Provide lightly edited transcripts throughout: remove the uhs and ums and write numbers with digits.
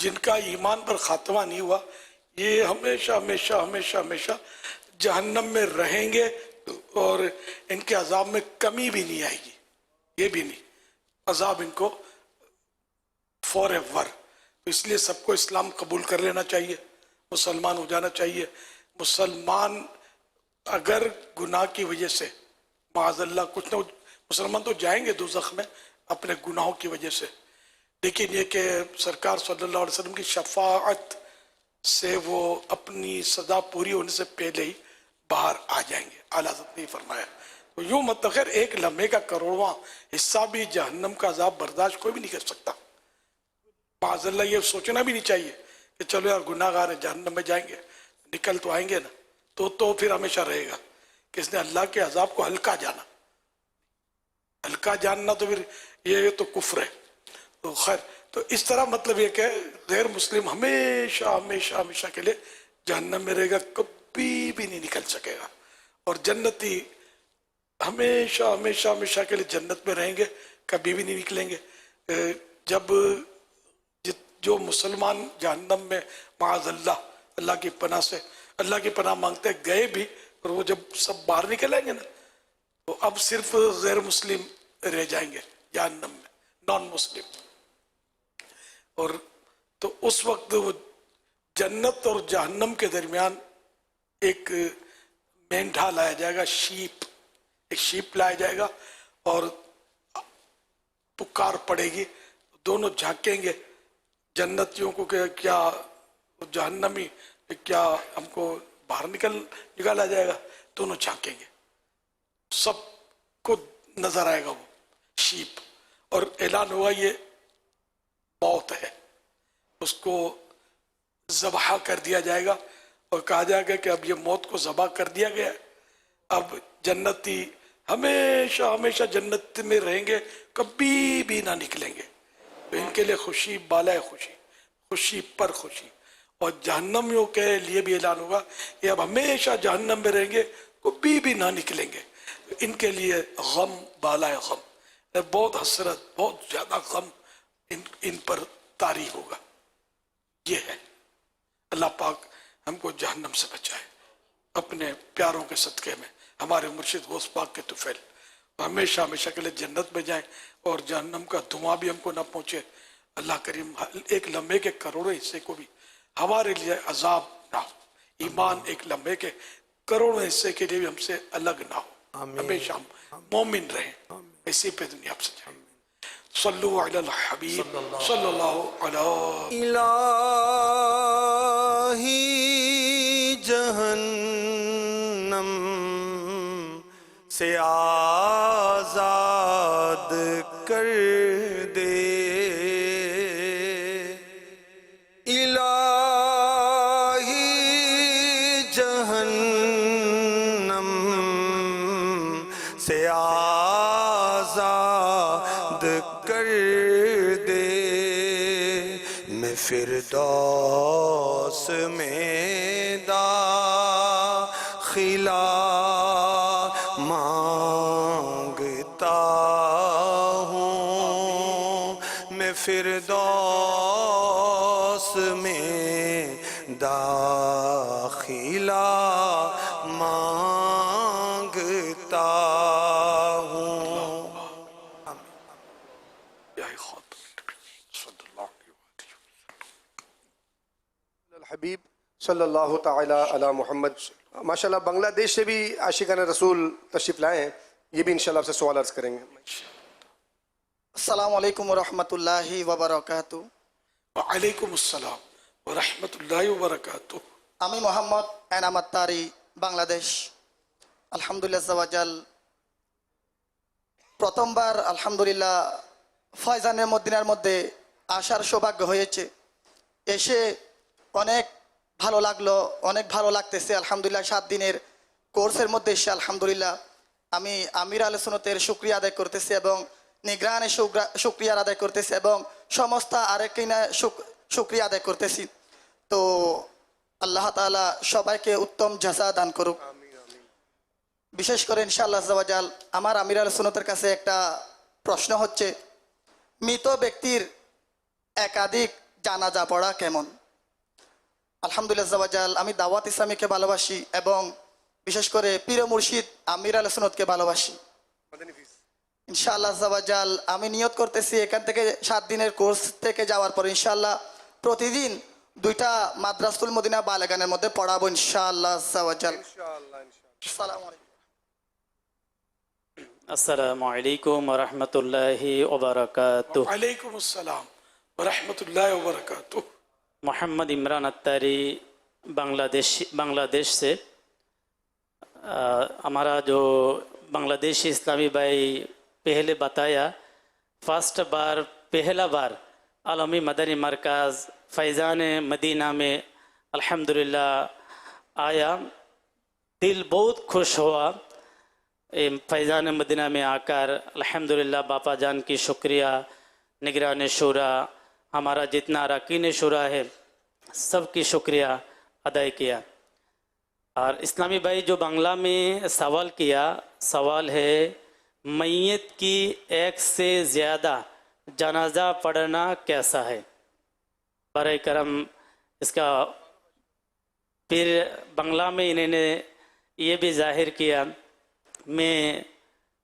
जिनका ईमान पर खात्मा नहीं हुआ ये हमेशा हमेशा हमेशा हमेशा जहन्नम में रहेंगे और इनके अजाब में कमी भी नहीं आएगी, ये भी नहीं, अजाब इनको फॉर एवर। तो इसलिए सबको इस्लाम कबूल कर लेना चाहिए, मुसलमान हो जाना चाहिए। मुसलमान अगर गुनाह की वजह से माज़अल्लाह कुछ न, मुसलमान तो जाएंगे दोज़ख में अपने गुनाहों की वजह से, लेकिन ये कि सरकार सल्लल्लाहु अलैहि वसल्लम की शफाअत से वो अपनी सज़ा पूरी होने से पहले ही बाहर आ जाएंगे, आला हज़रत ने फरमाया। तो यूँ मतलब खैर एक लम्हे का करोड़वां हिस्सा भी जहन्नम का अज़ाब बर्दाश्त कोई भी नहीं कर सकता। माज़अल्लाह ये सोचना भी नहीं चाहिए कि चलो यार गुनाहगार है जहन्नम में जाएंगे, निकल तो आएंगे ना, तो फिर हमेशा रहेगा कि इसने अल्लाह के अज़ाब को हल्का जाना। हल्का जानना तो फिर ये तो कुफ्र है। तो खैर, तो इस तरह मतलब ये कि गैर मुस्लिम हमेशा हमेशा हमेशा के लिए जहन्नम में रहेगा, कभी भी नहीं निकल सकेगा। और जन्नती हमेशा हमेशा हमेशा के लिए जन्नत में रहेंगे, कभी भी नहीं निकलेंगे। जब जो मुसलमान जहन्नम में माज़अल्लाह अल्लाह की पनाह से, अल्लाह की पनाह मांगते गए भी, और वो जब सब बाहर निकलेंगे ना, तो अब सिर्फ गैर मुस्लिम रह जाएंगे जहन्नम में, नॉन मुस्लिम। और तो उस वक्त वो जन्नत और जहन्नम के दरमियान एक मेंढा लाया जाएगा, शीप, एक शीप लाया जाएगा और पुकार पड़ेगी, दोनों झांकेंगे जन्नतियों को कि क्या जहन्नमी, क्या हमको बाहर निकाला जाएगा। दोनों झांकेंगे, सबको नजर आएगा वो शीप, और ऐलान होगा ये मौत है। उसको ज़बह कर दिया जाएगा और कहा जाएगा कि अब ये मौत को ज़बह कर दिया गया है, अब जन्नती हमेशा हमेशा जन्नत में रहेंगे, कभी भी ना निकलेंगे। तो इनके लिए खुशी बाला खुशी, खुशी पर खुशी। और जहन्नमियों के लिए भी ऐलान होगा कि अब हमेशा जहन्नम में रहेंगे, कभी भी ना निकलेंगे। तो इनके लिए गम बाला गम, बहुत हसरत, बहुत ज़्यादा गम इन पर तारी होगा। ये है, अल्लाह पाक हमको जहन्नम से बचाए अपने प्यारों के सदक़े में, हमारे मुर्शिद गौस पाक के तुफैल, हमेशा हमेशा के लिए जन्नत में जाएं और जहन्नम का धुआं भी हमको न पहुँचे। अल्लाह करीम एक लम्हे के करोड़ों हिस्से को भी हमारे लिए अजाब ना हो, ईमान एक लम्हे के करोड़ों हिस्से के लिए भी हमसे अलग ना हो, हमेशा हम मोमिन रहें, इसी पे दुनिया से जाए। सल्लु अलल हबीब सल्लल्लाहु अलैहि इलाही जहन्नम से आजाद कर दे, इलाही जहन्नम से आजाद कर दे, मैं फिरदौस में दाखिला मांगता हूँ, मैं फिरदौस में दाखिला मांगता हूँ। हबीब सल्लल्लाहु ताला अला मोहम्मद। माशाल्लाह बांग्लादेश से भी आशिकान रसूल तशरीफ लाए हैं, ये भी इंशाल्लाह आपसे सवाल अर्ज करेंगे। अस्सलामु अलैकुम वरहमतुल्लाहि वबरकातुहू। वालेकुम अस्सलाम वरहमतुल्लाहि वबरकातुहू। আমি মোহাম্মদ এনাম আত্তারি, বাংলাদেশ। আলহামদুলিল্লাহ আজ্জাওয়াজাল, প্রথমবার আলহামদুলিল্লাহ ফয়জানের মদিনার মধ্যে আসার সৌভাগ্য হয়েছে। এসে অনেক ভালো লাগলো, অনেক ভালো লাগতেছে আলহামদুলিল্লাহ। 7 দিনের কোর্সের মধ্যে এসে আলহামদুলিল্লাহ আমি আমির আহলে সুন্নতের শুকরিয়া আদায় করতেছি এবং নিগরানের শুকরিয়া আদায় করতেছি এবং সমস্ত আরেকিনা শুকরিয়া আদায় করতেছি। তো আল্লাহ তাআলা সবাইকে উত্তম জাযা দান করুক। বিশেষ করে ইনশাআল্লাহ আজ্জাওয়াজাল আমার আমির আহলে সুন্নতের কাছে একটা প্রশ্ন হচ্ছে, মৃত ব্যক্তির একাধিক জানাজা পড়া কেমন? আলহামদুলিল্লাহ জাওয়াজাল, আমি দাওয়াত ইসলামীকে ভালোবাসি এবং বিশেষ করে পীর মুর্শিদ আমির আল সুন্নতকে ভালোবাসি। ইনশাআল্লাহ জাওয়াজাল আমি নিয়ত করতেছি এখান থেকে 7 দিনের কোর্স থেকে যাওয়ার পর ইনশাআল্লাহ প্রতিদিন 2টা মাদ্রাসাতুল মদিনা বালেগানের মধ্যে পড়াবো ইনশাআল্লাহ জাওয়াজাল। আসসালামু আলাইকুম। আসসালামু আলাইকুম ওয়া রাহমাতুল্লাহি ওয়া বারাকাতুহু। वालेकुम अस्सलाम व रहमतुल्लाहि व बरकातुहू। मोहम्मद इमरान अत्तारी बांग्लादेश से हमारा जो बांग्लादेशी इस्लामी भाई पहले बताया, पहला बार आलमी मदनी मरकज़ फैज़ान मदीना में अल्हम्दुलिल्लाह आया। दिल बहुत खुश हुआ फैज़ान मदीना में आकर। अल्हम्दुलिल्लाह बापा जान की शुक्रिया, निगरान शुरा, हमारा जितना अरकान शुरा है सबकी शुक्रिया अदा किया। और इस्लामी भाई जो बांग्ला में सवाल किया, सवाल है मैयत की 1 से ज़्यादा जनाजा पढ़ना कैसा है? बराए करम इसका फिर बांग्ला में इन्होंने ये भी जाहिर किया, मैं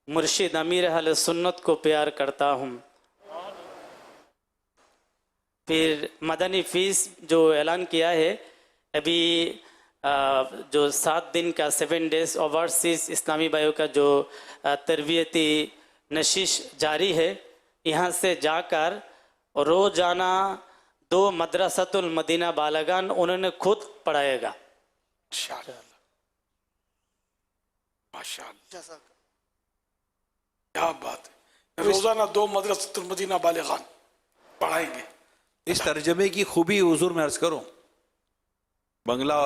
मुर्शिद अमीर अहले सुन्नत को प्यार करता हूँ। फिर मदनी फ़ीस जो ऐलान किया है, अभी जो 7 दिन का 7 डेज़ ओवरसीज़ इस्लामी भाइयों का जो तरबियती नशिश जारी है, यहाँ से जाकर रोज़ाना 2 मदरसातुल मदीना बालगान उन्होंने खुद पढ़ाएगा। माशाअल्लाह माशाअल्लाह, क्या बात है। रोजाना 2 मदरसातुल मदीना बालिगान पढ़ाएंगे। इस तर्जमे की खूबी हुजूर में अर्ज़ करूँ, बंगला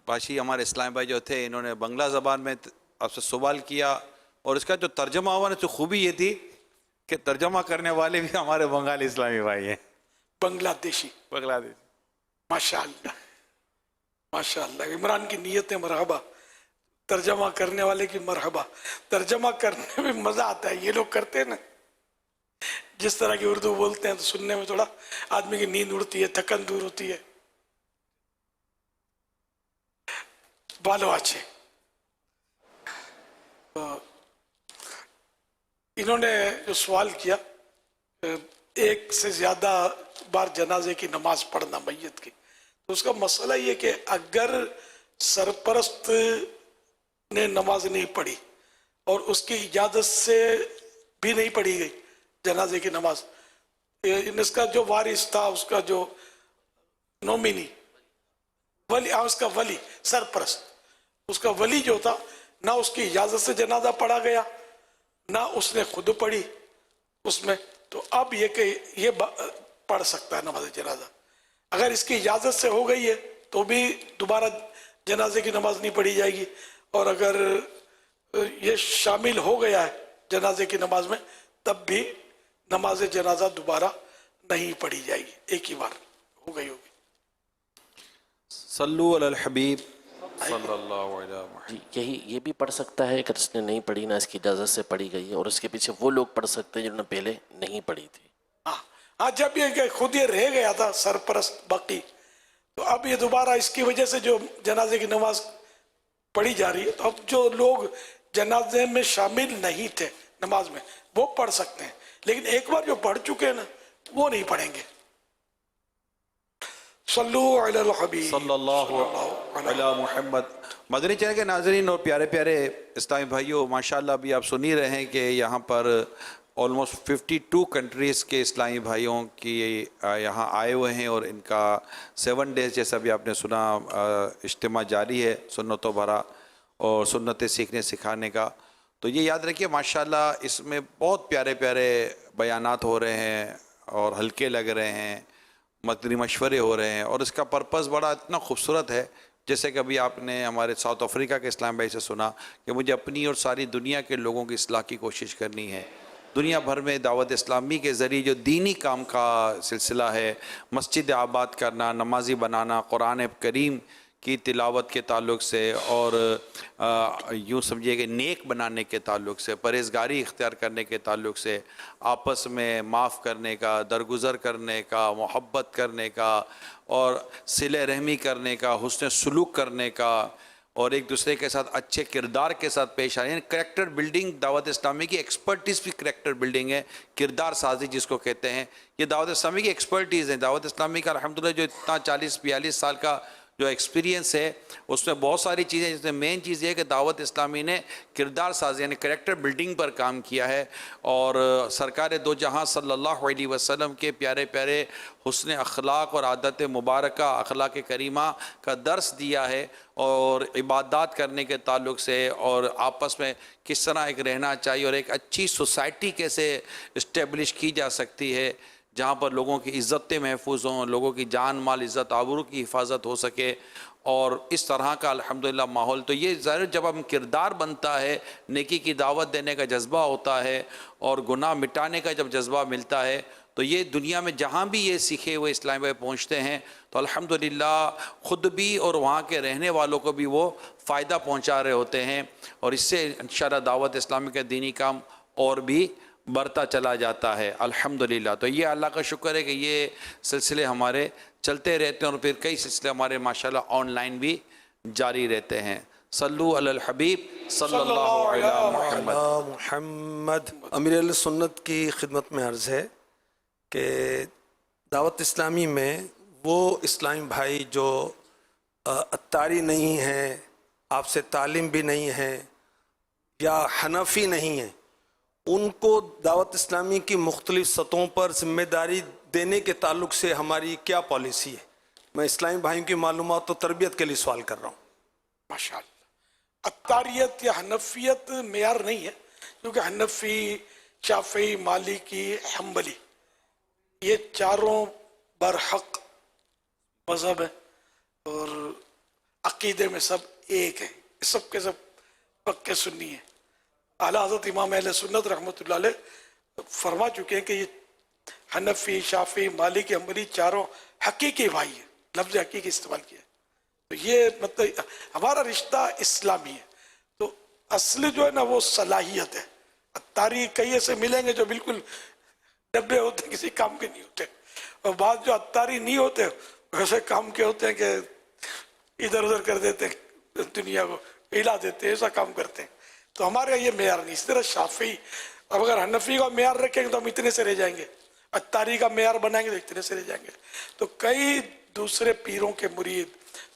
भाषी हमारे इस्लामी भाई जो थे, इन्होंने बंगला ज़बान में आपसे सवाल किया और इसका जो तर्जमा हुआ ना, तो खूबी ये थी कि तर्जमा करने वाले भी हमारे बंगाली इस्लामी भाई हैं, बांग्लादेशी। माशाअल्लाह माशाअल्लाह। इमरान की नीयत है मरहबा, तर्जमा करने वाले की मरहबा। तर्जमा करने में मजा आता है, ये लोग करते हैं ना, जिस तरह की उर्दू बोलते हैं तो सुनने में थोड़ा आदमी की नींद उड़ती है, थकन दूर होती है। बालो अच्छे। इन्होंने जो सवाल किया, 1 से ज्यादा बार जनाजे की नमाज पढ़ना मैयत की, तो उसका मसला ये कि अगर सरपरस्त ने नमाज नहीं पढ़ी और उसकी इजाजत से भी नहीं पढ़ी गई जनाजे की नमाज, इसका जो वारिस था, उसका जो नॉमिनी वली, उसका वली सरपरस्त, उसका वली जो था, ना उसकी इजाजत से जनाजा पढ़ा गया, ना उसने खुद पढ़ी उसमें, तो अब ये कि ये पढ़ सकता है नमाज जनाजा। अगर इसकी इजाजत से हो गई है तो भी दोबारा जनाजे की नमाज नहीं पढ़ी जाएगी, और अगर ये शामिल हो गया है जनाजे की नमाज में, तब भी नमाज जनाजा दोबारा नहीं पढ़ी जाएगी, एक ही बार हो गई होगी। सल्लु अलल हबीब सल्लल्लाहु अलैहि वसल्लम। यही ये भी पढ़ सकता है अगर इसने नहीं पढ़ी, ना इसकी इजाज़त से पढ़ी गई है, और उसके पीछे वो लोग पढ़ सकते हैं जिन्होंने पहले नहीं पढ़ी थी। हाँ, जब ये खुद ये रह गया था सरपरस्त बाकी, तो अब ये दोबारा इसकी वजह से जो जनाजे की नमाज पढ़ी जा रही है, तो अब जो लोग जनाजे में शामिल नहीं थे नमाज में, वो पढ़ सकते हैं, लेकिन एक बार जो पढ़ चुके हैं ना, वो नहीं पढ़ेंगे। सल्लु अलल हबीब सल्लल्लाहु अला मुहम्मद। मदनी चैनल के नाज़रीन और प्यारे प्यारे इस्लामी भाइयों, माशाअल्लाह अभी आप सुन ही रहे हैं कि यहाँ पर ऑलमोस्ट 52 कंट्रीज़ के इस्लामी भाइयों की यहाँ आए हुए हैं, और इनका 7 डेज़ जैसा भी आपने सुना इज्तिमा जारी है सुन्नतों भरा और सुन्नतें सीखने सिखाने का। तो ये याद रखिए माशाअल्लाह इसमें बहुत प्यारे प्यारे बयानात हो रहे हैं और हल्के लग रहे हैं, मदनी मशवरे हो रहे हैं, और इसका पर्पज़ बड़ा इतना खूबसूरत है। जैसे कि अभी आपने हमारे साउथ अफ्रीका के इस्लाम भाई से सुना कि मुझे अपनी और सारी दुनिया के लोगों की इस्लाह की कोशिश करनी है। दुनिया भर में दावत इस्लामी के ज़रिए जो दीनी काम का सिलसिला है, मस्जिद आबाद करना, नमाजी बनाना, कुरान करीम کی تلاوت کے تعلق سے اور یوں سمجھیے کہ نیک بنانے کے تعلق سے، پرہیزگاری اختیار کرنے کے تعلق سے، آپس میں معاف کرنے کا، درگزر کرنے کا، محبت کرنے کا اور صلہ رحمی کرنے کا، حسن سلوک کرنے کا اور ایک دوسرے کے ساتھ اچھے کردار کے ساتھ پیش آنے، یعنی کریکٹر بلڈنگ دعوت اسلامی کی ایکسپرٹیز بھی کریکٹر بلڈنگ ہے، کردار سازی جس کو کہتے ہیں، یہ دعوت اسلامی کی ایکسپرٹیز ہے۔ دعوت اسلامی کا الحمدللہ جو اتنا 40-42 سال کا جو ایکسپیرینس ہے اس میں بہت ساری چیزیں، جس میں مین چیز یہ ہے کہ دعوت اسلامی نے کردار سازی یعنی کریکٹر بلڈنگ پر کام کیا ہے اور سرکار دو جہاں صلی اللہ علیہ وسلم کے پیارے پیارے حسن اخلاق اور عادت مبارکہ اخلاق کریمہ کا درس دیا ہے، اور عبادات کرنے کے تعلق سے اور آپس میں کس طرح ایک رہنا چاہیے اور ایک اچھی سوسائٹی کیسے اسٹیبلش کی جا سکتی ہے جہاں پر لوگوں کی عزتیں محفوظ ہوں، لوگوں کی جان مال عزت آبرو کی حفاظت ہو سکے، اور اس طرح کا الحمدللہ ماحول۔ تو یہ ظاہر جب ہم کردار بنتا ہے، نیکی کی دعوت دینے کا جذبہ ہوتا ہے اور گناہ مٹانے کا جب جذبہ ملتا ہے، تو یہ دنیا میں جہاں بھی یہ سیکھے ہوئے اسلام بھائی پہنچتے ہیں تو الحمدللہ خود بھی اور وہاں کے رہنے والوں کو بھی وہ فائدہ پہنچا رہے ہوتے ہیں، اور اس سے انشاءاللہ دعوت اسلامی کا دینی کام اور بھی بڑھتا چلا جاتا ہے الحمدللہ۔ تو یہ اللہ کا شکر ہے کہ یہ سلسلے ہمارے چلتے رہتے ہیں اور پھر کئی سلسلے ہمارے ماشاءاللہ آن لائن بھی جاری رہتے ہیں۔ صلو علی الحبیب صلی اللہ علیہ محمد۔ محمد۔ امیر اہل سنت کی خدمت میں عرض ہے کہ دعوت اسلامی میں وہ اسلامی بھائی جو عطاری نہیں ہیں، آپ سے تعلیم بھی نہیں ہے یا حنفی نہیں ہیں، ان کو دعوت اسلامی کی مختلف سطحوں پر ذمہ داری دینے کے تعلق سے ہماری کیا پالیسی ہے؟ میں اسلامی بھائیوں کی معلومات و تربیت کے لیے سوال کر رہا ہوں۔ ماشاءاللہ، عطاریت یا حنفیت معیار نہیں ہے، کیونکہ حنفی، شافعی، مالکی، حنبلی یہ چاروں برحق مذہب ہے اور عقیدے میں سب ایک ہیں، سب کے سب پکے سنی ہیں۔ اعلیٰ حضرت امام اہل سنت رحمۃ اللہ علیہ فرما چکے ہیں کہ یہ حنفی، شافعی، مالکی، حنبلی چاروں حقیقی بھائی ہیں، لفظ حقیقی استعمال کیا ہے۔ تو یہ مطلب ہمارا رشتہ اسلامی ہے، تو اصل جو ہے نا وہ صلاحیت ہے۔ عطاری کئی ایسے ملیں گے جو بالکل ڈبے ہوتے ہیں، کسی کام کے نہیں ہوتے، اور بعض جو عطاری نہیں ہوتے ویسے کام کے ہوتے ہیں کہ ادھر ادھر کر دیتے ہیں، دنیا کو ہلا دیتے ہیں، ایسا کام کرتے ہیں۔ تو ہمارے یہاں یہ معیار نہیں۔ اس طرح شافعی، اب اگر حنفی کا معیار رکھیں گے تو ہم اتنے سے رہ جائیں گے، عطاری کا معیار بنائیں گے تو اتنے سے رہ جائیں گے۔ تو کئی دوسرے پیروں کے مرید،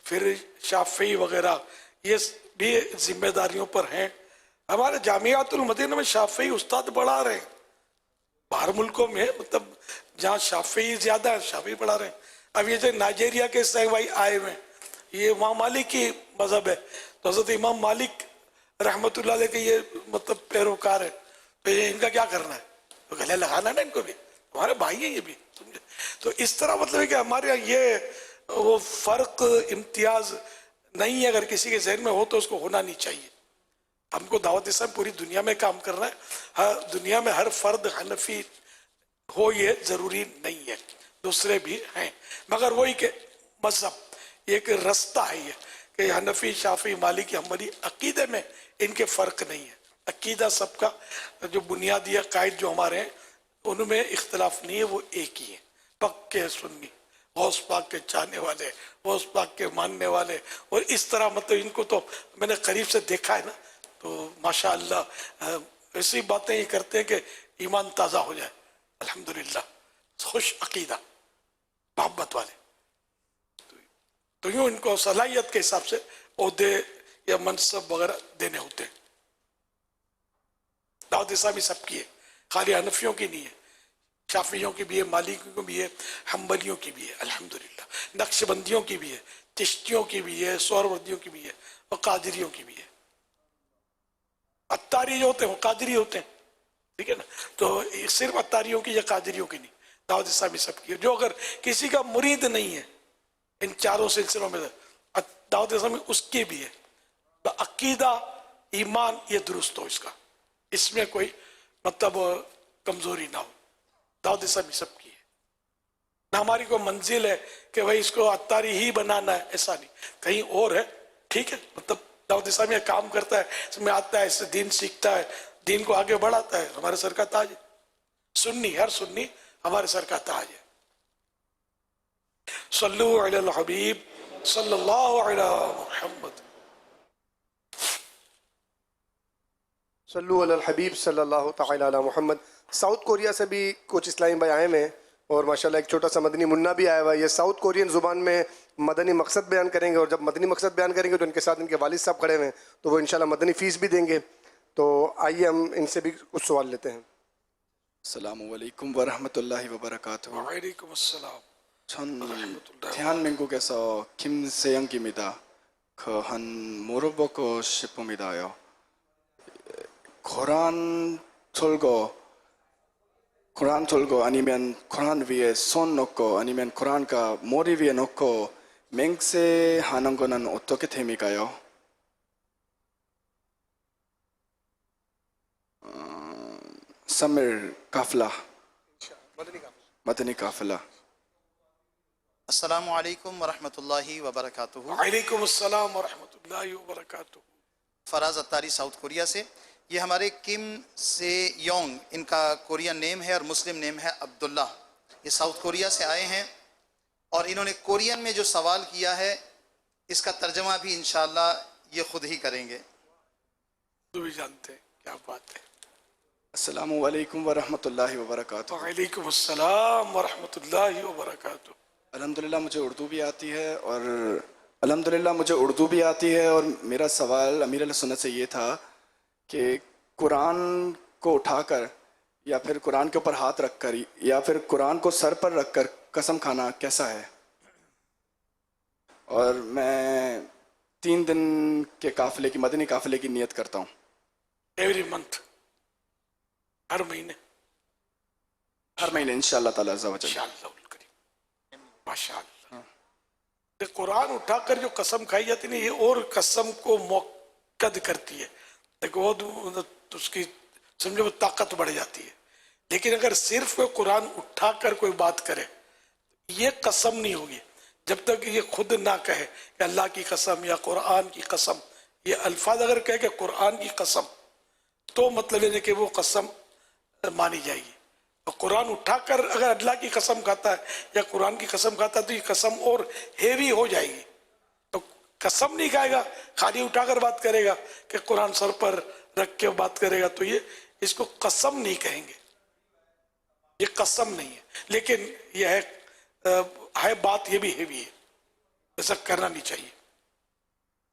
پھر شافعی وغیرہ، یہ بھی ذمہ داریوں پر ہیں۔ ہمارے جامعات المدینہ میں شافعی استاد پڑھا رہے ہیں، باہر ملکوں میں مطلب جہاں شافعی زیادہ ہے شافعی پڑھا رہے ہیں۔ اب یہ جو نائجیریا کے سہوائی آئے ہوئے ہیں، یہ امام مالک کی مذہب ہے، تو حضرت امام مالک رحمت اللہ علیہ کے یہ مطلب پیروکار ہے، تو یہ ان کا کیا کرنا ہے؟ تو گلے لگانا نا ان کو بھی، ہمارے بھائی ہیں یہ بھی، سمجھے؟ تو اس طرح مطلب ہے کہ ہمارے یہاں یہ وہ فرق امتیاز نہیں ہے، اگر کسی کے ذہن میں ہو تو اس کو ہونا نہیں چاہیے۔ ہم کو دعوت اسلام پوری دنیا میں کام کرنا ہے، ہر دنیا میں ہر فرد حنفی ہو یہ ضروری نہیں ہے، دوسرے بھی ہیں، مگر وہی کہ مذہب ایک رستہ ہے یہ کہ حنفی، شافعی، مالکی، حنبلی عقیدے میں ان کے فرق نہیں ہے۔ عقیدہ سب کا جو بنیادی عقائد جو ہمارے ہیں ان میں اختلاف نہیں ہے، وہ ایک ہی ہے، پکے سنی، غوث پاک کے چاہنے والے، غوث پاک کے ماننے والے، اور اس طرح مطلب ان کو تو میں نے قریب سے دیکھا ہے نا، تو ماشاءاللہ ایسی باتیں یہ کرتے ہیں کہ ایمان تازہ ہو جائے، الحمدللہ، خوش عقیدہ، محبت والے۔ تو یوں ان کو صلاحیت کے حساب سے عہدے یا منصب وغیرہ دینے ہوتے ہیں۔ دعوت اسلامی سب کی ہے، خالی حنفیوں کی نہیں ہے، شافعیوں کی بھی ہے، مالکیوں کی بھی ہے، حنبلیوں کی بھی ہے الحمدللہ، نقش بندیوں کی بھی ہے، چشتیوں کی بھی ہے، سہروردیوں کی بھی ہے، اور قادریوں کی بھی ہے۔ عطاری جو ہوتے ہیں وہ قادری ہوتے ہیں، ٹھیک ہے نا؟ تو صرف عطاریوں کی یا قادریوں کی نہیں، دعوت اسلامی سب کی ہے۔ جو اگر کسی کا مرید نہیں ہے ان چاروں سلسلوں میں، دعوت اسلامی اس کی بھی ہے، عقیدہ ایمان یہ درست ہو، اس میں کوئی مطلب کمزوری نہ ہو، دعوت اسلامی سب کی ہے۔ ना हमारी कोई मंजिल है कि भाई इसको अत्तारी ही बनाना है, ऐसा नहीं, कहीं और है। ठीक है, मतलब दाऊद इस्लामी में काम करता है, इसमें आता है, इससे दीन सीखता है, दीन को आगे बढ़ाता है, हमारे सर का ताज है। सुन्नी, हर सुन्नी हमारे सर का ताज है। सल्लु अलल हबीब सल्लल्लाहु अलैहि मुहम्मद। सल्लु अलल हबीब सल्लल्लाहु तआला अला मुहम्मद। साउथ कोरिया से भी कुछ इस्लामी भाई आए हैं और माशाल्लाह एक छोटा सा मदनी मुन्ना भी आया हुआ है। ये साउथ कोरियन ज़ुबान में मदनी मकसद बयान करेंगे और जब मदनी मकसद बयान करेंगे तो इनके साथ इनके वालिद साहब खड़े हुए हैं, तो वो इंशाल्लाह मदनी फ़ीस भी देंगे। तो आइए हम इनसे भी कुछ सवाल लेते हैं। अस्सलामु अलैकुम वरहमतुल्लाहि वबरकातुहू. वालेकुम अस्सलाम। 전 대한민국에서 김세영입니다. 한 물어보고 싶습니다요. 코란 들고 아니면 코란 위에 손 놓고 아니면 코란가 머리 위에 놓고 맹세하는 거는 어떻게 됩니까요? समिर काफिला मदनी काफिला। अस्सलामु अलैकुम वरहमतुल्लाहि वबरकातुहू। वालेकुम अस्सलाम वरहमतुल्लाहि वबरकातुहू। फराज अत्तारी साउथ कोरिया से। ये हमारे किम से योंग इनका कोरियन नेम है और मुस्लिम नेम है अब्दुल्ला। ये साउथ कोरिया से आए हैं और इन्होंने कोरियन में जो सवाल किया है इसका तर्जमा भी इंशाअल्लाह ये खुद ही करेंगे। तो भी जानते हैं क्या बात है। अस्सलामु अलैकुम वरहमतुल्लाहि वबरकातुहू। वालेकुम अस्सलाम वरहमतुल्लाहि वबरकातुहू। अल्हम्दुलिल्लाह मुझे उर्दू भी आती है और मेरा सवाल अमीर अहले सुन्नत से ये था कि कुरान को उठाकर या फिर कुरान के ऊपर हाथ रखकर या फिर कुरान को सर पर रखकर कसम खाना कैसा है। और मैं 3 दिन के काफिले की मदनी काफिले की नियत करता हूँ। एवरी मंथ, हर महीने इंशाअल्लाह ताला अज़्ज़ा वजल। माशाअल्लाह। ये कुरान उठाकर जो कसम खाई जाती है ये और कसम को मुअक्कद करती है। देखो वो उसकी समझो वो ताकत बढ़ जाती है। लेकिन अगर सिर्फ कोई कुरान उठाकर कोई बात करे ये कसम नहीं होगी जब तक ये खुद ना कहे कि अल्लाह की कसम या कुरान की कसम। ये अल्फाज अगर कहे कि कुरान की कसम तो मतलब ये कि वो कसम मानी जाएगी। और कुरान उठाकर अगर अल्लाह की कसम खाता है या कुरान की कसम खाता है तो ये कसम और हेवी हो जाएगी। तो कसम नहीं खाएगा, खाली उठाकर बात करेगा कि कुरान सर पर रख के बात करेगा तो ये इसको कसम नहीं कहेंगे, ये कसम नहीं है। लेकिन यह है बात, ये भी हेवी है, ऐसा करना नहीं चाहिए।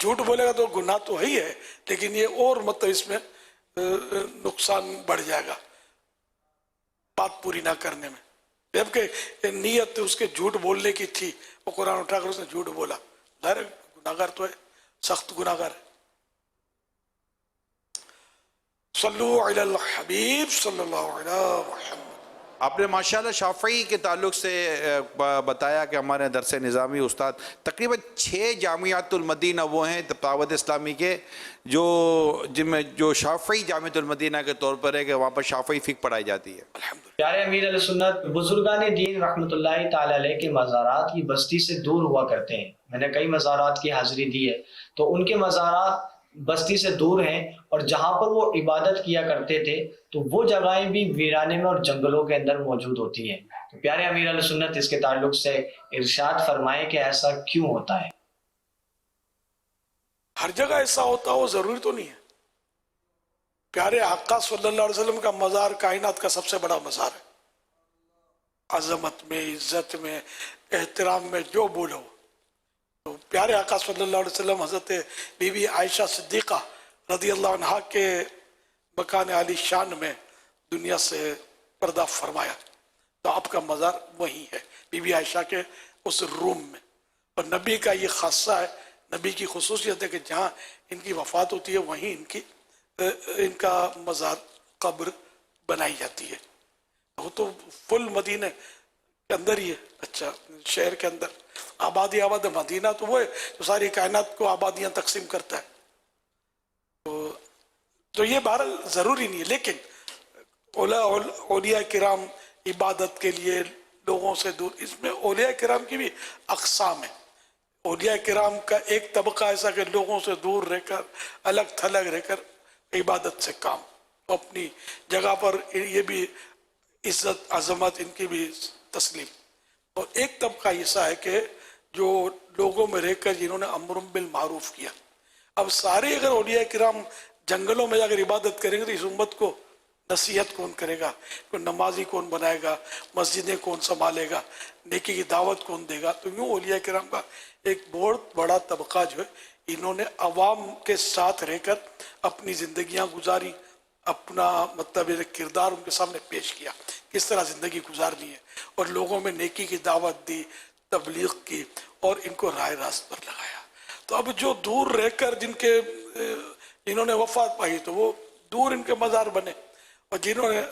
झूठ बोलेगा तो गुनाह तो ही है लेकिन ये और मतलब इसमें नुकसान बढ़ जाएगा बात पूरी ना करने में। जबकि नीयत उसके झूठ बोलने की थी, वो कुरान उठाकर उसने झूठ बोला, गुनाहगार तो है, सख्त गुनाहगार है। सल्लु अलल हबीब सल्लल्लाहु अलैहि वसल्लम। आपने माशाल्लाह शाफ़ी के ताल्लुक से बताया कि हमारे दरस निज़ामी उस्ताद तकरीबन 6 जामियातुल मदीना वो हैं दावत इस्लामी के जिनमें जो शाफ़ी जामियातुल मदीना के तौर पर है कि वहाँ पर शाफ़ी फ़िक़्ह पढ़ाई जाती है। प्यारे अमीर अहले सुन्नत बुजुर्गान दीन रहमतुल्लाहि ताला अलैह के मज़ारात की बस्ती से दूर हुआ करते हैं। मैंने कई मज़ारात की हाज़िरी दी है तो उनके मज़ारात बस्ती से दूर हैं और जहाँ पर वो इबादत किया करते थे तो वो जगहें भी वीराने में और जंगलों के अंदर मौजूद होती हैं। तो प्यारे अमीर अहले सुन्नत इसके ताल्लुक से इरशाद फरमाएं कि ऐसा क्यों होता है। हर जगह ऐसा होता हो जरूरी तो नहीं है। प्यारे आका सल्लल्लाहु अलैहि वसल्लम का मज़ार कायनात का सबसे बड़ा मज़ार है। अजमत में, इज्जत में, एहतराम में जो बोलो। तो प्यारे आका सल्लल्लाहु अलैहि वसल्लम हज़रत बीबी आयशा सिद्दीक़ा रज़ियल्लाहु अन्हा के मकान आली शान में दुनिया से पर्दा फरमाया तो आपका मज़ार वही है, बीबी आयशा के उस रूम में। और नबी का ये खासा है, नबी की खुसूसियत है कि जहाँ इनकी वफ़ात होती है वहीं इनका मज़ार कब्र बनाई जाती है। वो तो फुल मदीने के अंदर ही है। अच्छा, शहर के अंदर आबादी मदीना तो वो है जो सारी कायनात को आबादियाँ तकसीम करता है। तो ये बहरहाल ज़रूरी नहीं है। लेकिन औलिया किराम इबादत के लिए लोगों से दूर। इसमें औलिया किराम की भी अक़साम है। औलिया किराम का एक तबका ऐसा कि लोगों से दूर रहकर अलग थलग रहकर इबादत से काम, तो अपनी जगह पर ये भी इज्जत अजमत इनकी भी तस्लीम। और एक तबका ऐसा है कि जो लोगों में रहकर जिन्होंने अम्र बिल मारूफ किया। अब सारे अगर औलिया किराम जंगलों में जाकर इबादत करेंगे तो इस उम्मत को नसीहत कौन करेगा, कोई नमाजी कौन बनाएगा, मस्जिदें कौन संभालेगा, नेकी की दावत कौन देगा। तो यूँ औलिया किराम का एक बहुत बड़ा तबका जो है, इन्होंने अवाम के साथ रहकर अपनी ज़िंदगियाँ गुजारी, अपना मतलब ये किरदार उनके सामने पेश किया, किस तरह ज़िंदगी गुजारनी है, और लोगों में नेकी की दावत दी, तबलीग की, और इनको राह रास्त पर लगाया। तो अब जो दूर रहकर जिनके इन्होंने वफात पाई तो वो दूर इनके मज़ार बने, और जिन्होंने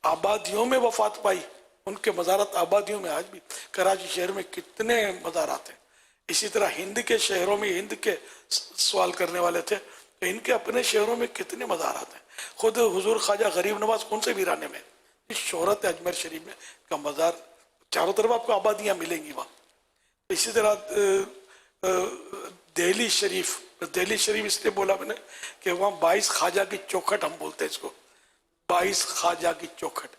आबादियों में वफात पाई उनके मज़ारात आबादियों में आज भी कराची शहर में कितने मज़ारात हैं। इसी तरह हिंद के शहरों में, हिंद के सवाल करने वाले थे तो इनके अपने शहरों में कितने मज़ारात हैं। खुद हुजूर ख्वाजा गरीब नवाज कौन से वीराने में, इस शोहरत अजमेर शरीफ में का मज़ार, चारों तरफ आपको आबादियाँ मिलेंगी वहाँ। इसी तरह दिल्ली शरीफ इसलिए बोला मैंने कि वहाँ 22 ख्वाजा की चौखट हम बोलते हैं इसको, 22 ख्वाजा की चौखट,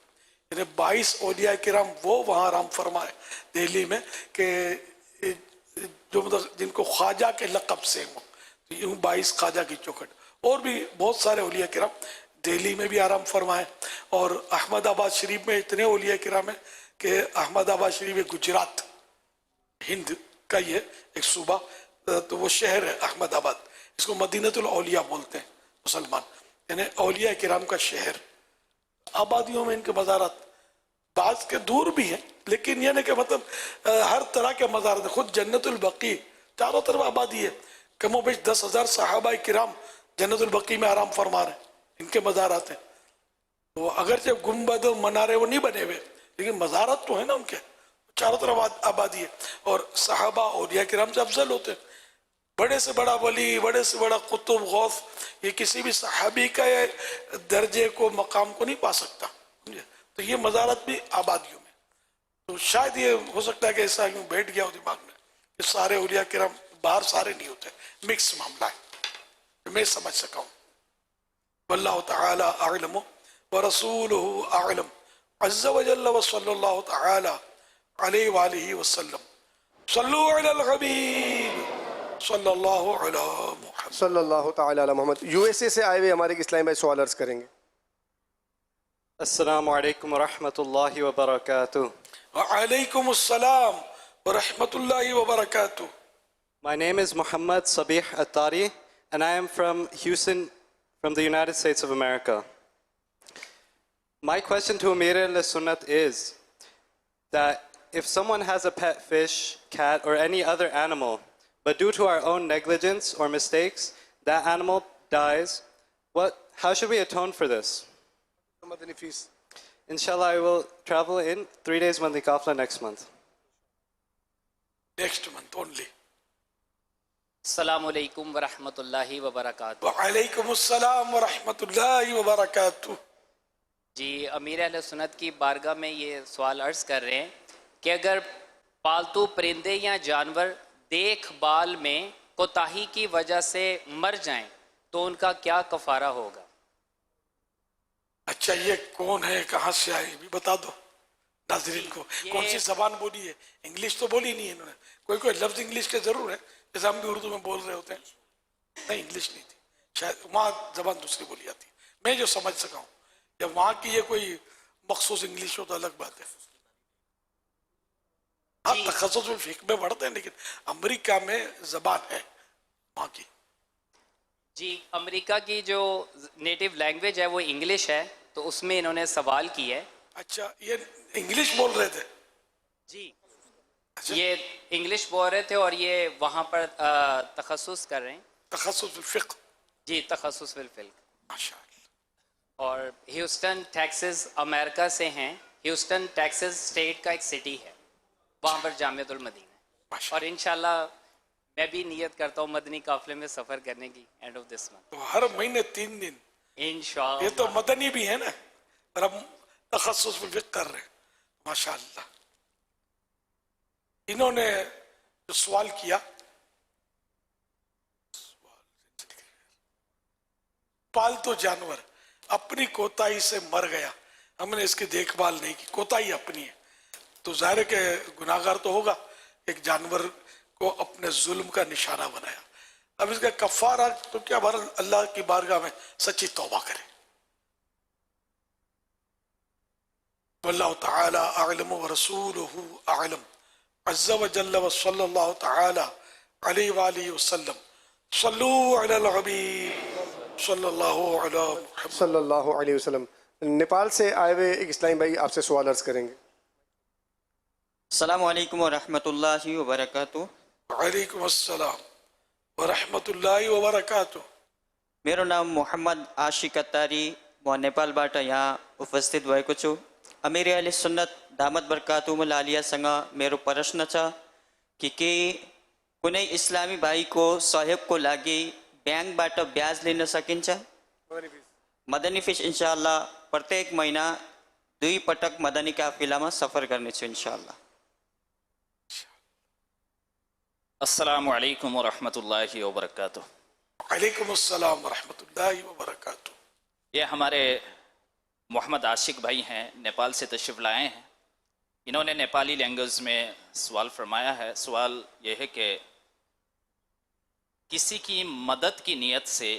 यानी 22 औलिया किराम वो वहाँ आराम फरमाए दिल्ली में कि जो मतलब जिनको ख्वाजा के लक़ब से हो, तो यूँ 22 ख्वाजा की चौखट। और भी बहुत सारे औलिया किराम दिल्ली में भी आराम फरमाए। और अहमदाबाद शरीफ में इतने औलिया किराम हैं कि अहमदाबाद शरीफ गुजरात हिंद का ये एक सूबा, तो वो शहर है अहमदाबाद, इसको मदीनतुल औलिया बोलते हैं मुसलमान, यानी औलिया किराम का शहर। आबादियों में इनके मज़ारात बाज़ के दूर भी हैं, लेकिन ये नहीं कि मतलब हर तरह के मज़ारात। खुद जन्नतुल बकी चारों तरफ आबादी है, कमो बेश 10,000 सहाबा किराम जन्नतुल बकी में आराम फरमा रहे, इनके मज़ारात हैं। तो अगरचे गुंबद मनारे वो नहीं बने हुए, लेकिन मज़ारात तो है ना उनके, चारों तरफ आबादी है। और सहाबा औलिया किराम से अफजल होते हैं। बड़े से बड़ा वली, बड़े से बड़ा कुतुब गौस, ये किसी भी सहाबी का दर्जे को मकाम को नहीं पा सकता। तो ये मज़ारात भी आबादियों में। तो शायद ये हो सकता है कि ऐसा यूँ बैठ गया हो दिमाग में कि सारे औलिया किराम बाहर सारे नहीं होते, मिक्स मामला है, मैं समझ सका हूँ। वल्लाहु तआला अअलम व रसूलुहु अअलम अज़्ज़ व जल्ल व सल्लल्लाहु तआला अलैहि व आलिहि वसल्लम। सल्लु अलल हबीब सल्लल्लाहु अला मुहम्मद सल्लल्लाहु तआला अला मोहम्मद। यूएसए से आए हुए हमारे एक इस्लामी भाई सवाल अर्ज करेंगे। अस्सलामु अलैकुम रहमतुल्लाहि व बरकातुहू। व अलैकुम अस्सलाम व रहमतुल्लाहि व बरकातुहू। My name is Muhammad Sabih Attari and I am from Houston, from the United States of America. My question to Amir al-Sunnat is that if someone has a pet fish, cat, or any other animal, but due to our own negligence or mistakes, that animal dies, how should we atone for this? Inshallah, I will travel in 3 days Madani Qafla next month. Next month only. السلام علیکم ورحمۃ اللہ وبرکاتہ۔ وعلیکم السلام ورحمۃ اللہ وبرکاتہ۔ جی امیر اہل سنت کی بارگاہ میں یہ سوال عرض کر رہے ہیں کہ اگر پالتو پرندے یا جانور دیکھ بھال میں کوتاہی کی وجہ سے مر جائیں تو ان کا کیا کفارہ ہوگا؟ اچھا یہ کون ہے، کہاں سے آئے بھی بتا دو ناظرین کو، کون سی زبان بولی ہے؟ انگلش تو بولی نہیں ہے انہوں نے، کوئی لفظ انگلش کے ضرور ہے، جیسے ہم بھی اردو میں بول رہے ہوتے ہیں، نہیں انگلش نہیں تھی، شاید وہاں زبان دوسری بولی جاتی ہے، میں جو سمجھ سکا ہوں۔ جب وہاں کی یہ کوئی مخصوص انگلش ہو تو الگ بات ہے، ہاں تخصص الفقہ میں پڑھتے ہیں، لیکن امریکہ میں زبان ہے وہاں کی۔ جی امریکہ کی جو نیٹو لینگویج ہے وہ انگلش ہے، تو اس میں انہوں نے سوال کی ہے۔ اچھا یہ انگلش بول رہے تھے؟ جی یہ انگلش بول رہے تھے اور یہ وہاں پر تخصص کر رہے ہیں، تخصص الفقہ۔ جی تخصص الفقہ، ماشاء اللہ۔ اور ہیوسٹن ٹیکسز امریکہ سے ہیں۔ ہیوسٹن ٹیکسز اسٹیٹ کا ایک سٹی ہے، وہاں پر جامعۃ المدینہ، اور انشاءاللہ میں بھی نیت کرتا ہوں مدنی قافلے میں سفر کرنے کی اینڈ آف دس منتھ، تو ہر مہینے 3 دن انشاءاللہ۔ یہ تو مدنی بھی ہے نا، اور ہم تخصص الفقہ کر رہے ہیں، ماشاء اللہ इन्होंने जो सवाल किया, पालतू जानवर अपनी कोताही से मर गया, हमने इसकी देखभाल नहीं की, कोताही अपनी है, तो जाहिर है कि गुनाहगार तो होगा। एक जानवर को अपने जुल्म का निशाना बनाया, अब इसका कफारा तो क्या, भर अल्लाह की बारगाह में सच्ची तौबा करे। वल्लाहु तआला अअलम व रसूलुहु अअलम। अज़्ज़ा व जल्ल व सल्लल्लाहु तआला अलैहि व आलिहि वसल्लम। सल्लू अलल हबीब सल्लल्लाहु अला मुहम्मद सल्लल्लाहु अलैहि वसल्लम। नेपाल से आए हुए एक इस्लामी भाई आपसे सवाल अर्ज करेंगे। अस्सलामु अलैकुम व रहमतुल्लाहि व बरकातुहू। वालेकुम अस्सलाम व रहमतुल्लाहि व बरकातुहू। मेरो नाम मोहम्मद आशिक अत्तारी, म नेपालबाट यहाँ उपस्थित भएको छु। अमीर अहले सुन्नत दामत बरकातुहुमुल आलियासँग मेरो प्रश्न छ कि कुनै इस्लामी भाइको सहयोगको लागि ब्याङ्कबाट ब्याज लिन सकिन्छ? मदनी फिस इन्शाअल्लाह प्रत्येक महिना 2 पटक मदनी काफिलामा सफर गर्नेछु इन्शाअल्लाह। अस्सलामु अलैकुम व रहमतुल्लाहि व बरकातुहू। वालेकुम अस्सलाम व रहमतुल्लाहि व बरकातुहू। ये हमारे मोहम्मद आशिक भाई हैं, नेपाल से तशरीफ़ लाए हैं। इन्होंने नेपाली लैंग्वेज में सवाल फरमाया है। सवाल ये है कि किसी की मदद की नीयत से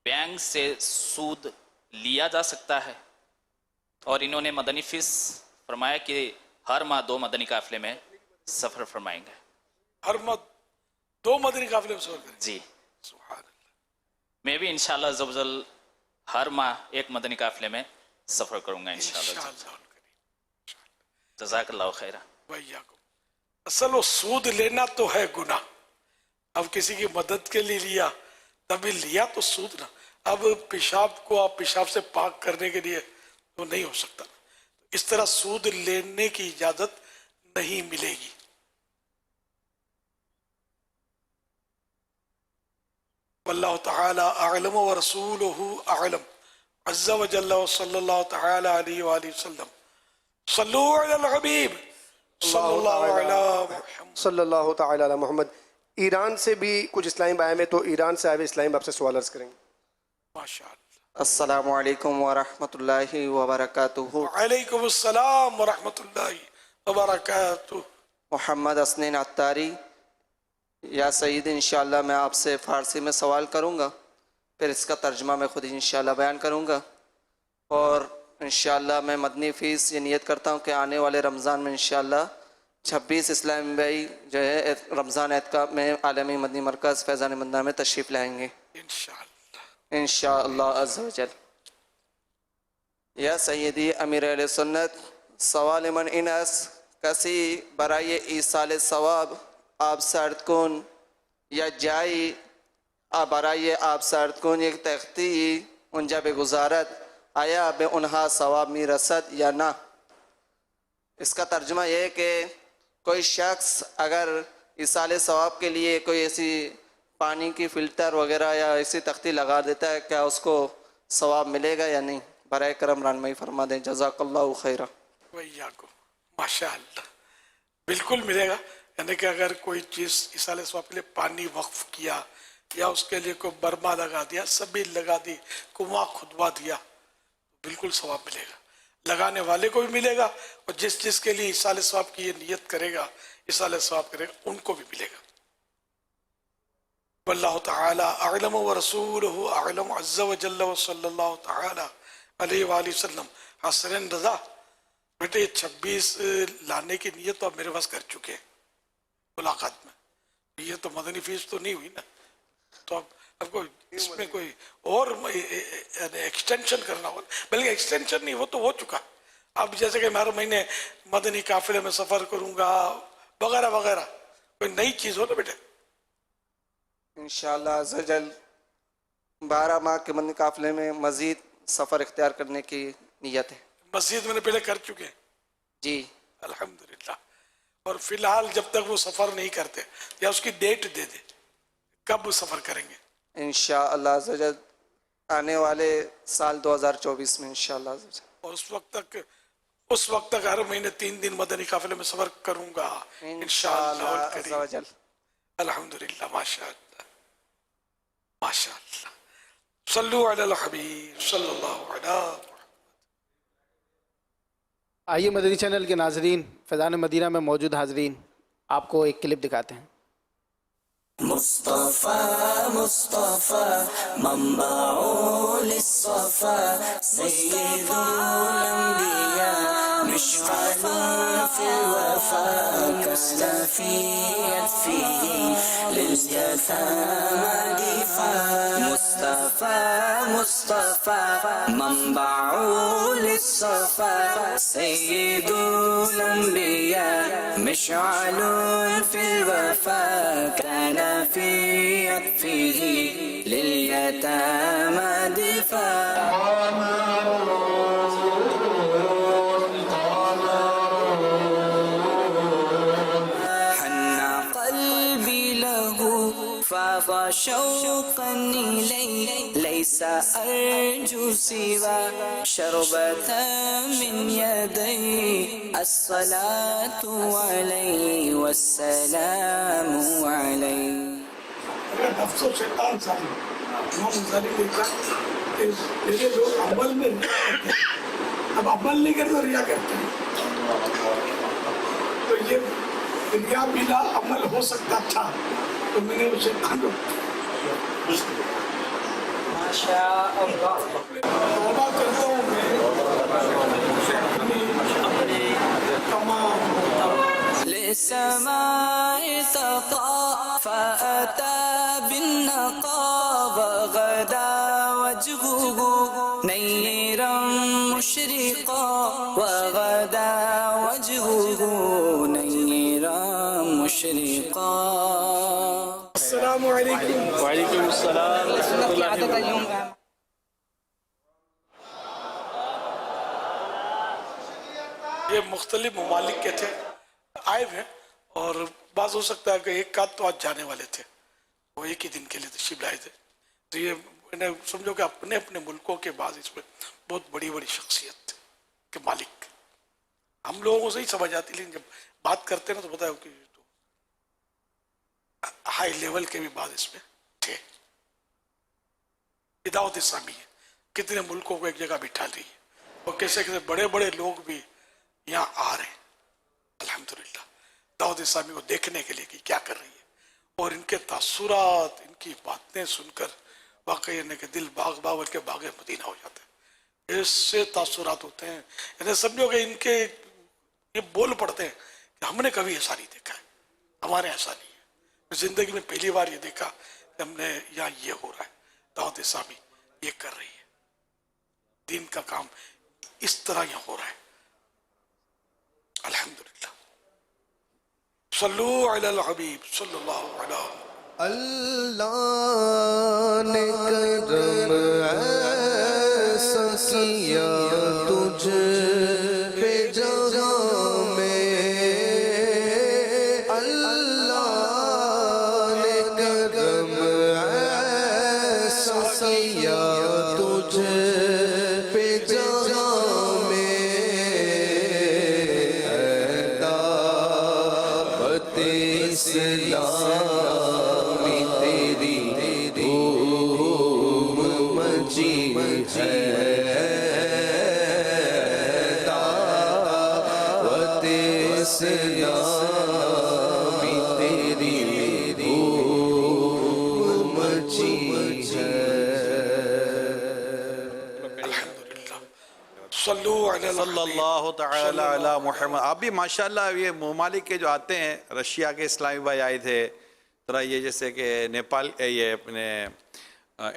बैंक से सूद लिया जा सकता है? और इन्होंने मदनी फ़ीस फरमाया कि हर माह 2 मदनी काफ़िले में सफ़र फरमाएंगे। हर माह 2 मदनी काफिले में सफर करें? जी, सुभान अल्लाह। मैं भी इंशाअल्लाह ज़ब्ज़ल हर माह 1 मदनी काफ़िले में सफ़र करूँगा इंशाअल्लाह। जज़ाकल्लाहु खैरा। वैयाकुम। असल वो सूद लेना तो है गुनाह, अब किसी की मदद के लिए लिया तभी लिया तो सूद ना। अब पेशाब को आप पेशाब से पाक करने के लिए तो नहीं हो सकता, इस तरह सूद लेने की इजाजत नहीं मिलेगी। वल्लाहु तआला अअलम व रसूलुहु अअलम। अज़्ज़ा व जल्ल व सल्लल्लाहु तआला अलैहि व आलिहि वसल्लम। सल्लू अलल हबीब सल्लल्लाहु अला मुहम्मद सल्लल्लाहु तआला अला मोहम्मद। ईरान से भी कुछ इस्लामी भाई में, तो ईरान से आए हुए इस्लामी आपसे सवाल अर्ज करेंगे। माशाअल्लाह। अस्सलामु अलैकुम व रहमतुल्लाहि व बरकातुहू। वालेकुम अस्सलाम व रहमतुल्लाहि व बरकातुहू। मोहम्मद हसनैन अत्तारी। या सईद, इंशाअल्लाह मैं आपसे फ़ारसी में सवाल करूँगा, फिर इसका तर्जुमा मैं खुद इंशाअल्लाह बयान करूँगा। और इंशाअल्लाह मैं मदनी फ़ीस ये नियत करता हूँ कि आने वाले रमज़ान में इंशाअल्लाह 26 इस्लामी भाई जो है रमज़ान एतकाफ में आलमी मदनी मरकज़ फैज़ान मदीना में तशरीफ़ लाएंगे इंशाअल्लाह अज़्ज़ा वजल। या सैयदी अमीर अहले सुन्नत, सवाल मन इनस कसी बराए ईसाल सवाब आप सर्द कौन या जाई बराए आप सर्द कौन एक तख्ती उनजा बेगुजारत आया बे उन्हा सवाब मी रसद या ना। इसका तर्जुमा यह है कि कोई शख्स अगर ईसाल सवाब के लिए कोई ऐसी पानी की फ़िल्टर वगैरह या ऐसी तख्ती लगा देता है, क्या उसको सवाब मिलेगा या नहीं? बराए करम रहनुमाई फरमा दें। जज़ाकल्लाहु खैरा। वैयाकुम। माशाअल्लाह, बिल्कुल मिलेगा। यानी कि अगर कोई चीज़ ईसाल सवाब के लिए पानी वक्फ किया या उसके लिए कोई बर्मा लगा दिया, सभी लगा दी, कुआं खुदवा दिया, तो बिल्कुल सवाब मिलेगा। लगाने वाले को भी मिलेगा और जिस के लिए ईसाल सवाब की ये नियत करेगा, ईसाल सवाब करेगा, उनको भी मिलेगा। वल्लाहु तआला अअलम व रसूलुहु अअलम। अज़्ज़ा व जल्ल व सल्लल्लाहु तआला अलैहि व आलिहि वसल्लम। हसरन रज़ा, बेटे 26 लाने की नियत तो आप मेरे पास कर चुके हैं मुलाकात में, ये तो मदनी फीस तो नहीं हुई ना, तो आपको इसमें कोई और एक्सटेंशन करना होगा। बल्कि एक्सटेंशन नहीं, वो तो हो चुका। अब जैसे कि मैं हर महीने मदनी काफिले में सफ़र करूँगा वगैरह वगैरह, कोई नई चीज़ हो ना बेटे। इंशाअल्लाह अज़्ज़ा 12 माह के मदनी काफिले में मज़ीद सफ़र इख्तियार करने की नीयत है। मस्जिद मैंने पहले कर चुके हैं जी अल्हम्दुलिल्लाह। और फिलहाल जब तक वो सफ़र नहीं करते या उसकी डेट दे दे कब सफ़र करेंगे इंशाअल्लाह अज़्ज़ा आने वाले साल 2024 में इंशाअल्लाह। और उस वक्त तक उस वक्त तक हर महीने 3 दिन मदनी काफिले में सफर करूंगा इंशाअल्लाह करीम। अल्हम्दुलिल्लाह, माशाअल्लाह माशाअल्लाह। सल्लु अलल हबीब सल्लल्लाहु अलैहि। आइए मदनी चैनल के नाजरीन, फैज़ान मदीना में मौजूद हाजरीन, आपको एक क्लिप दिखाते हैं। मुस्तफा मुस्तफा मंबाउल सफा सय्यदुल अंबिया मिशअल फिल वफा कस्तफियत फीही लिलयतामा दिफा। मुस्तफा मुस्तफा मंबाउल सफा सय्यदुल अंबिया मिशअल फिल वफा काना في يكفيه لليتامى دفاع। حن قلبي له فاض شوقا إليه ليس أرجو سوى شربة من يدي الصلاة عليه والسلام عليه। अफसोस शैतान साली इमाम गजाली ने लिखा कि मेरे लोग अमल में नहीं करते, अब अमल नहीं करते रिया करते हैं। तो ये रिया बिना अमल हो सकता था, तो मैंने उसे तौबा करता हूँ मैं अपनी तमाम للسماء تطا فأتى بالنقا وغدا وجهه نيرا مشرقا وغدا وجهه نيرا مشرقا. السلام عليكم. वालेकुम अस्सलाम व रहमतुल्लाहि व बरकातहू। ये मुख्तलिफ ममालिक के थे, आए हैं, और बात हो सकता है कि एक आध तो आज जाने वाले थे, वो एक ही दिन के लिए तशरीफ लाए थे। तो ये मैंने समझो कि अपने अपने मुल्कों के बाद इसमें बहुत बड़ी बड़ी शख्सियत के मालिक हम लोगों को सही समझ आती, लेकिन जब बात करते हैं ना तो पता है कि तो हाई लेवल के भी बाद इसमें थे। दावत इस्लामी है, कितने मुल्कों को एक जगह बिठा रही है, और कैसे कैसे बड़े बड़े लोग भी यहाँ आ रहे हैं अल्हम्दुलिल्लाह दावत इस्लामी को देखने के लिए कि क्या कर रही है, और इनके तासुरात, इनकी बातें सुनकर वाकई के दिल बाग बाग के बाग मदीना हो जाते हैं। ऐसे तासुरात होते हैं, यानी समझो कि इनके ये बोल पड़ते हैं कि हमने कभी ऐसा नहीं देखा है, हमारे ऐसा नहीं है। जिंदगी में पहली बार ये देखा कि हमने यहाँ ये हो रहा है, दावत इस्लामी ये कर रही है, दीन का काम इस तरह यहाँ हो रहा है अल्हम्दुलिल्लाह। सल्लु अलल हबीब सल्लल्लाहु अलैहि। अल्लाह ने करम ऐसा किया तुझ पे जगह में, अल्लाह ने करम ऐसा किया तुझ पे जगह में, दावत इस्लामी तेरी धूम मची है, दावत इस्लामी तेरी धूम मची है। सल्लु अलल सल्लल्लाहु तआला अला मुहम्मद। आप भी माशाल्लाह ये ममालिक के जो आते हैं, रशिया के इस्लामी भाई आए थे, तरह ये जैसे कि नेपाल ये अपने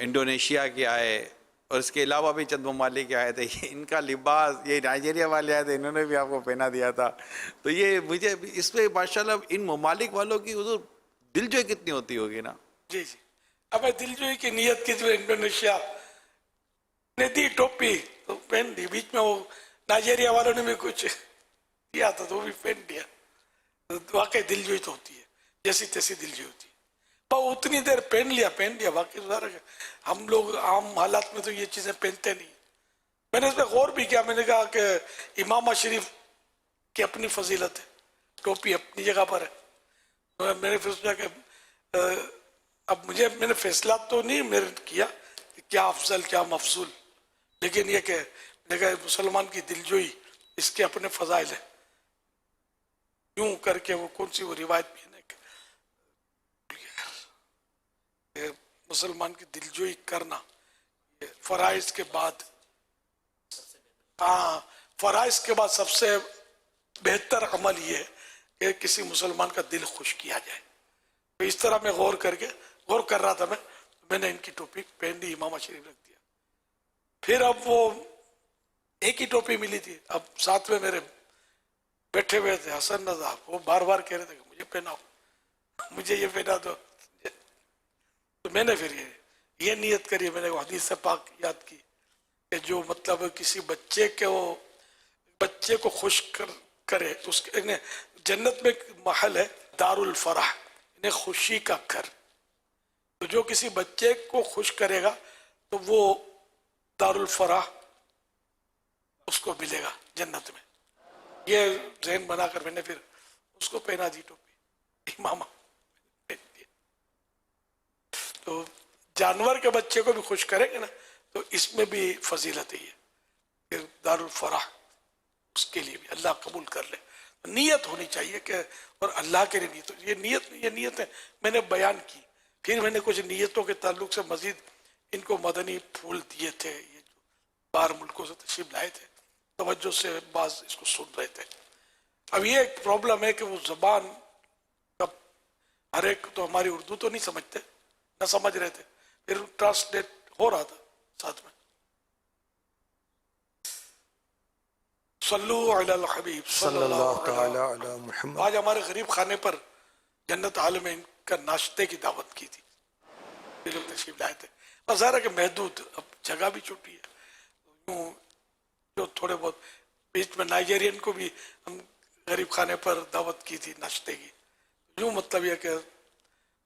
इंडोनेशिया के आए, और इसके अलावा भी चंद ममालिक के आए थे। इनका लिबास, ये नाइजीरिया वाले आए थे, इन्होंने भी आपको पहना दिया था। तो ये मुझे इसमें माशाल्लाह इन ममालिक वालों की उधर दिलजोई कितनी होती होगी ना। जी जी, अब दिलजोई की नीयत की जो इंडोनेशिया ने दी टोपी तो पहन दी, बीच में वो नाइजीरिया वालों ने भी कुछ दिया था तो वो भी पहन दिया। तो वाकई दिलजोई तो होती है, जैसी तैसी दिलजोई होती है, पर उतनी देर पहन लिया वाकई। हम लोग आम हालात में तो ये चीज़ें पहनते नहीं, मैंने इस पर गौर भी किया, मैंने कहा कि इमाम शरीफ की अपनी फजीलत है, टोपी अपनी जगह पर है। तो मैंने फिर सोचा कि अब मैंने फैसला तो नहीं मेरे किया कि क्या अफजल क्या मफजूल, लेकिन ये कि मैंने कहा मुसलमान की दिलजोई इसके अपने फजाइल है, यूं करके वो कौन सी वो रिवायत भी है कि मुसलमान की दिलजोई करना फराइज के बाद, हाँ फराइज के बाद सबसे बेहतर अमल ये है कि किसी मुसलमान का दिल खुश किया जाए। तो इस तरह मैं गौर कर रहा था, मैंने इनकी टोपी पहन ली, इमाम शरीफ रख दिया। फिर अब वो एक ही टोपी मिली थी, अब साथ में मेरे बैठे हुए थे हसन नज़ा, वो बार बार कह रहे थे कि मुझे पहनाओ, मुझे ये पहना दो। तो मैंने फिर ये नियत करी, मैंने हदीस पाक याद की कि जो मतलब किसी बच्चे को खुश करे, उसके जन्नत में महल है दारुल फराह, इन्हें खुशी का घर। तो जो किसी बच्चे को खुश करेगा तो वो दारुल फराह उसको मिलेगा जन्नत में। ये ज़हन बनाकर मैंने फिर उसको पहना दी टोपी, इमामा। तो जानवर के बच्चे को भी खुश करेंगे ना, तो इसमें भी फजीलत है ये दारुल फराह, उसके लिए भी अल्लाह कबूल कर ले। नीयत होनी चाहिए कि और अल्लाह के लिए नियत, ये नीयत है मैंने बयान की। फिर मैंने कुछ नीयतों के ताल्लुक से मजीद इनको मदनी फूल दिए थे, ये जो बाहर मुल्कों से तशरीफ लाए थे, तवज्जो से बाज इसको सुन रहे थे। अब ये एक प्रॉब्लम है कि वो ज़बान का हर एक तो हमारी उर्दू तो नहीं समझते, न समझ रहे थे, फिर ट्रांसलेट हो रहा था साथ में। सल्लु अलल हबीब सल्लल्लाहु अलैहि वसल्लम। आज हमारे गरीब खाने पर जन्नत आल में इनका नाश्ते की दावत की थी, ये लोग तशरीफ लाए थे। और ज़ाहिर है कि महदूद, अब जगह भी छोटी है, यूँ जो थोड़े बहुत बीच में नाइजेरियन को भी हम गरीब खाने पर दावत की थी नाश्ते की। यूँ मतलब ये कि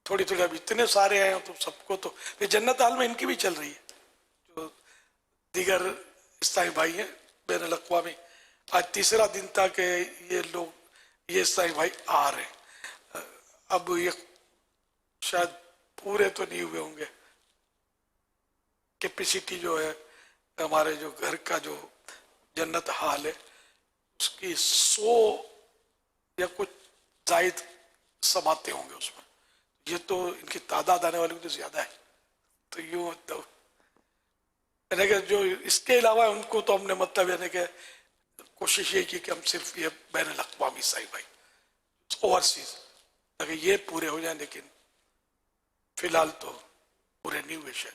थोड़ी थोड़ी, अब इतने सारे हैं तो सबको तो ये जन्नत आल में इनकी भी चल रही है। जो दीगर इस्लामी भाई हैं बैन अल-अक़वामी, आज तीसरा दिन था कि ये लोग, ये इस्लामी भाई आ रहे हैं। अब ये शायद पूरे तो नहीं हुए होंगे, कैपेसिटी जो है हमारे जो घर का जो जन्नत हाल है उसकी 100 या कुछ जायद समाते होंगे उसमें। ये तो इनकी तादाद आने वाली तो ज्यादा है। तो यूँ मतलब यानी कि जो इसके अलावा उनको तो हमने मतलब यानी कि कोशिश ये की कि हम सिर्फ ये बैन अल-अक़वामी ईसाई भाई ओवरसीज ताकि ये पूरे हो जाए, लेकिन फिलहाल तो पूरे नहीं हुए शायद।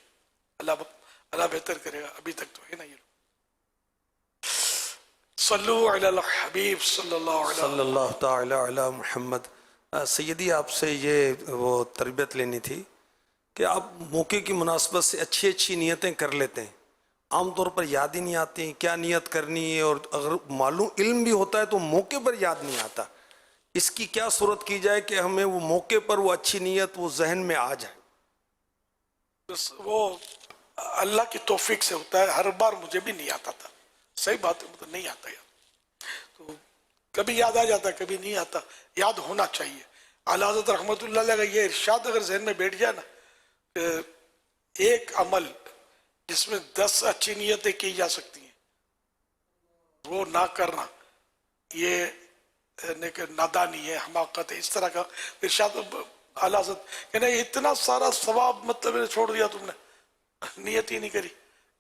अल्लाह बेहतर करेगा, अभी तक तो है ना। ये सल्लु अलल हबीब सल्लल्लाहु तआला अला मुहम्मद। सैयदी आपसे ये वो तरबियत लेनी थी कि आप मौके की मुनासबत से अच्छी अच्छी नीयतें कर लेते हैं, आमतौर पर याद ही नहीं आती क्या नियत करनी है, और अगर मालूम इल्म भी होता है तो मौके पर याद नहीं आता। इसकी क्या सूरत की जाए कि हमें वो मौके पर वो अच्छी नियत वो जहन में आ जाए? वो अल्लाह की तौफीक से होता है। हर बार मुझे भी नहीं आता था, सही बात है, मतलब नहीं आता यार। तो कभी याद आ जाता, कभी नहीं आता। याद होना चाहिए। आला हज़रत रहमतुल्लाह अलैह का ये इरशाद अगर जहन में बैठ जाए ना, एक अमल जिसमें 10 अच्छी नियतें की जा सकती हैं वो ना करना, ये नादानी है, हमाकत है, इस तरह का इरशाद आला हज़रत। यानी इतना सारा सवाब मतलब छोड़ दिया तुमने, नियत ही नहीं करी।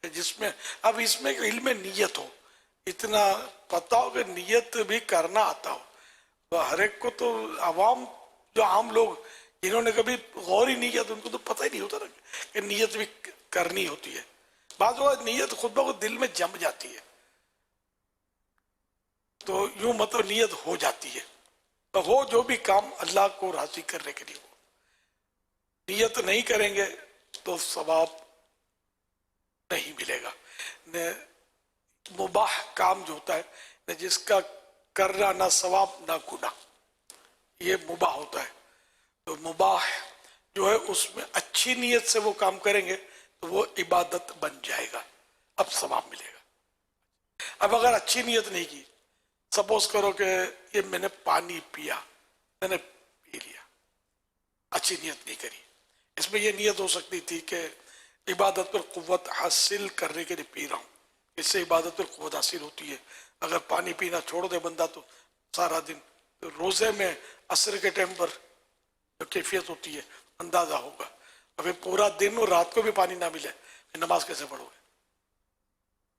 जिसमें अब इसमें इल्म नियत हो, इतना पता हो कि नियत भी करना आता हो। तो हर एक को तो आवाम जो आम लोग जिन्होंने कभी गौर ही नहीं किया तो उनको तो पता ही नहीं होता ना कि नियत भी करनी होती है। बात वो नियत खुद ब खुद दिल में जम जाती है, तो यूं मतलब नियत हो जाती है। तो हो जो भी काम अल्लाह को राजी करने के लिए हो, नियत नहीं करेंगे तो सवाब नहीं मिलेगा। न मुबाह काम जो होता है, न जिसका करना ना सवाब ना गुनाह, ये मुबाह होता है। तो मुबाह जो है उसमें अच्छी नीयत से वो काम करेंगे तो वो इबादत बन जाएगा, अब सवाब मिलेगा। अब अगर अच्छी नीयत नहीं की, सपोज करो कि ये मैंने पानी पिया, मैंने पी लिया, अच्छी नीयत नहीं करी, इसमें ये नीयत हो सकती थी कि इबादत पर कुव्वत हासिल करने के लिए पी रहा हूँ, इससे इबादत पर कुव्वत हासिल होती है। अगर पानी पीना छोड़ दे बंदा तो सारा दिन, तो रोज़े में असर के टाइम पर जो कैफियत होती है अंदाज़ा होगा। अभी पूरा दिन और रात को भी पानी ना मिले, फिर नमाज कैसे पढ़ोगे?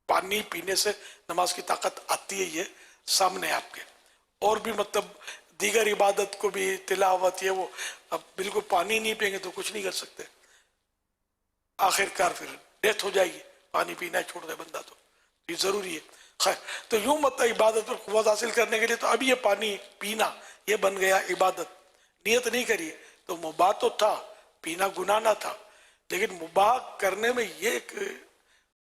पानी पीने से नमाज की ताकत आती है, ये सामने आपके। और भी मतलब दीगर इबादत को भी, तिलावत ये वो, अब बिल्कुल पानी नहीं पिएंगे तो कुछ नहीं कर सकते, आखिरकार फिर डेथ हो जाएगी। पानी पीना छोड़ दे बंदा तो ये ज़रूरी है। खैर, तो यूँ मतलब इबादत पर कुव्वत हासिल करने के लिए तो अभी ये पानी पीना ये बन गया इबादत। नियत नहीं करी तो मुबाह तो था, पीना गुनाह ना था, लेकिन मुबाह करने में ये एक